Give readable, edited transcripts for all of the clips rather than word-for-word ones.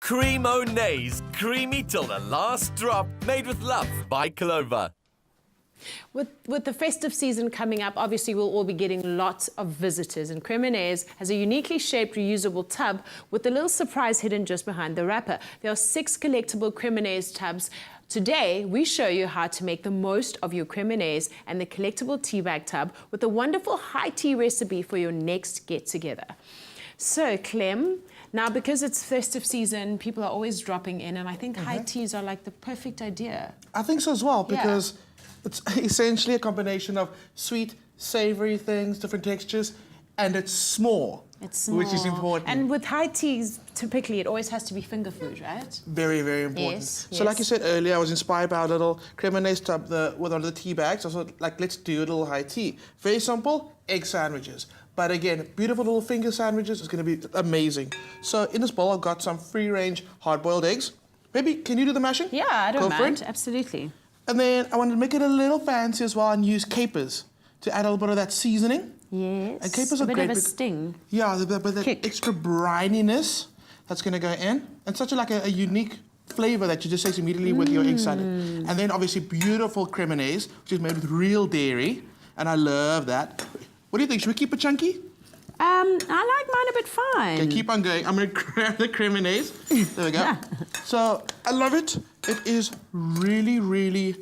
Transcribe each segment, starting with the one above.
Creamo Naise, creamy till the last drop, made with love by Clover. With the festive season coming up, obviously we'll all be getting lots of visitors, and Creamo Naise has a uniquely shaped reusable tub with a little surprise hidden just behind the wrapper. There are 6 collectible Creamo Naise tubs. Today, we show you how to make the most of your Creamo Naise and the collectible tea bag tub with a wonderful high tea recipe for your next get-together. So, Clem, now because it's festive season, people are always dropping in, and I think high teas are like the perfect idea. I think so as well, because it's essentially a combination of sweet, savory things, different textures, and it's small. It's small. Which is important. And with high teas, typically, it always has to be finger food, right? Very, very important. Yes, so like you said earlier, I was inspired by our little Creamo Naise tub with one of the tea bags. I thought, like, let's do a little high tea. Very simple, egg sandwiches. But again, beautiful little finger sandwiches. It's going to be amazing. So in this bowl, I've got some free-range hard-boiled eggs. Maybe, can you do the mashing? Yeah, I don't Go for mind. it. Absolutely. And then I wanted to make it a little fancy as well and use capers to add a little bit of that seasoning. Yes. And capers are a bit great. of a sting. Yeah, with that Kick. extra brininess that's going to go in. And such a unique flavour that you just taste immediately with your egg salad. And then obviously beautiful Creamo Naise, which is made with real dairy. And I love that. What do you think? Should we keep it chunky? I like mine a bit fine. Okay, keep on going. I'm going to grab the Creamo Naise. There we go. So, I love it. It is really, really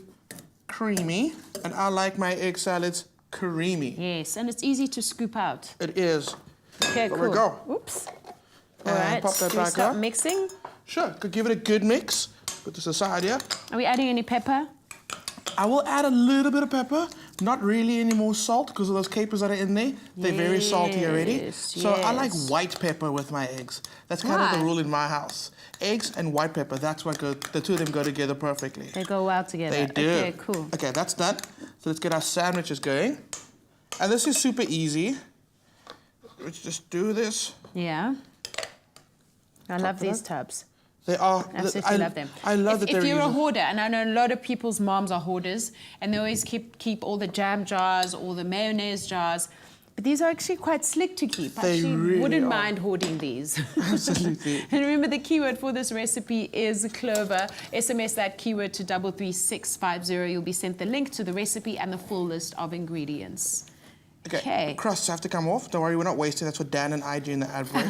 creamy. And I like my egg salads creamy. Yes, and it's easy to scoop out. It is. Okay, There cool. we go. Oops. All And right, pop that do we back start up. mixing? Sure, could give it a good mix. Put this aside here. Are we adding any pepper? I will add a little bit of pepper, not really any more salt because of those capers that are in there. They're very salty already. Yes, So I like yes. white pepper with my eggs. That's kind of Why? the rule in my house. Eggs and white pepper, that's what the two of them go together perfectly. They go well together. They do. Okay, cool. Okay, that's done. So let's get our sandwiches going. And this is super easy. Let's just do this. Yeah. I love of these that. tubs. They are. Absolutely love them. I love that they're If you're a easy. hoarder, and I know a lot of people's moms are hoarders, and they always keep all the jam jars, all the mayonnaise jars, but these are actually quite slick to keep. I They actually really wouldn't are. mind hoarding these. Absolutely. And remember, the keyword for this recipe is Clover. SMS that keyword to 33650. You'll be sent the link to the recipe and the full list of ingredients. Okay. Crusts have to come off. Don't worry, we're not wasting. That's what Dan and I do in the ad break.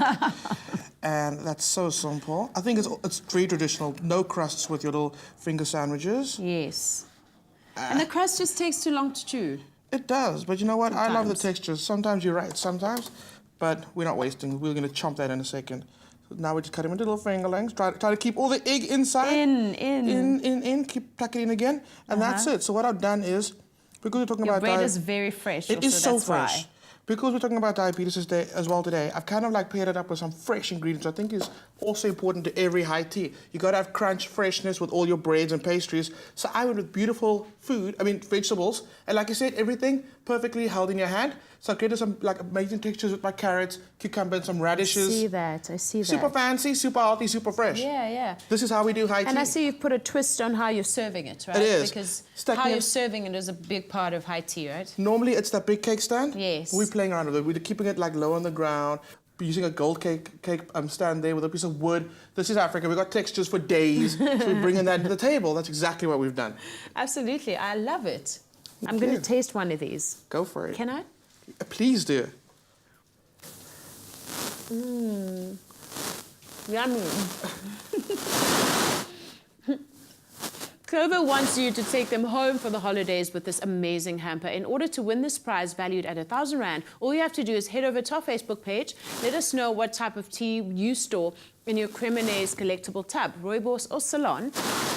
And that's so simple. I think it's very traditional. No crusts with your little finger sandwiches. Yes. And the crust just takes too long to chew. It does, but you know what? I love the Sometimes. textures. Sometimes you're right, sometimes. But we're not wasting. We're going to chomp that in a second. So now we just cut them into little fingerlings. Try to keep all the egg inside. In. Keep tuck it in again. And that's it. So what I've done is, because we're talking Your about bread is very fresh. It is also, so that's fresh. why. Because we're talking about diabetes as well today, I've kind of like paired it up with some fresh ingredients. I think is also important to every high tea. You got to have crunch, freshness with all your breads and pastries. So I went with beautiful vegetables, and like I said, everything perfectly held in your hand. So I created some like amazing textures with my carrots, cucumber, and some radishes. I see that. Super fancy, super healthy, super fresh. Yeah, yeah. This is how we do high tea. And I see you've put a twist on how you're serving it, right? It is. Because Stacking how it- you're serving it is a big part of high tea, right? Normally it's that big cake stand. Yes. We're playing around with it. We're keeping it like low on the ground. We're using a gold cake stand there with a piece of wood. This is Africa. We've got textures for days. So we're bringing that to the table. That's exactly what we've done. Absolutely. I love it. I'm going to taste one of these. Go for it. Can I? Please do. Yummy. Clover wants you to take them home for the holidays with this amazing hamper. In order to win this prize valued at R1,000, all you have to do is head over to our Facebook page. Let us know what type of tea you store in your Creamo Naise collectible tub, rooibos or Ceylon.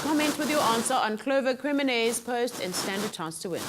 Comment with your answer on Clover Creamo Naise post and stand a chance to win.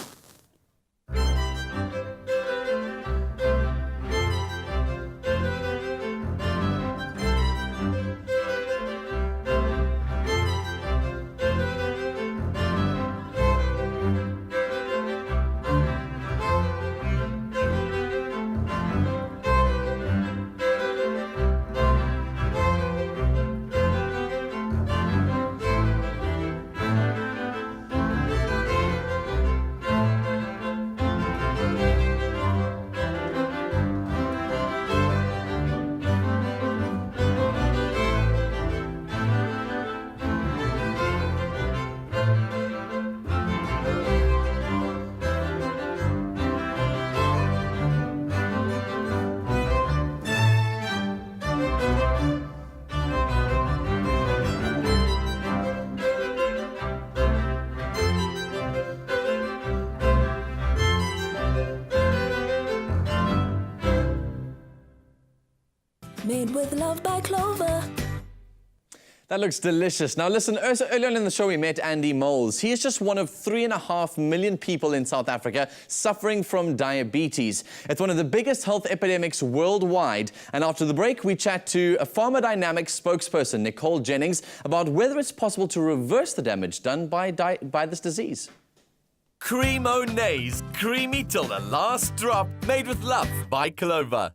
Made with love by Clover. That looks delicious. Now listen, earlier on in the show we met Andy Moles. He is just one of 3.5 million people in South Africa suffering from diabetes. It's one of the biggest health epidemics worldwide. And after the break, we chat to a Pharmadynamics spokesperson, Nicole Jennings, about whether it's possible to reverse the damage done by this disease. Creamo Naise, creamy till the last drop, made with love by Clover.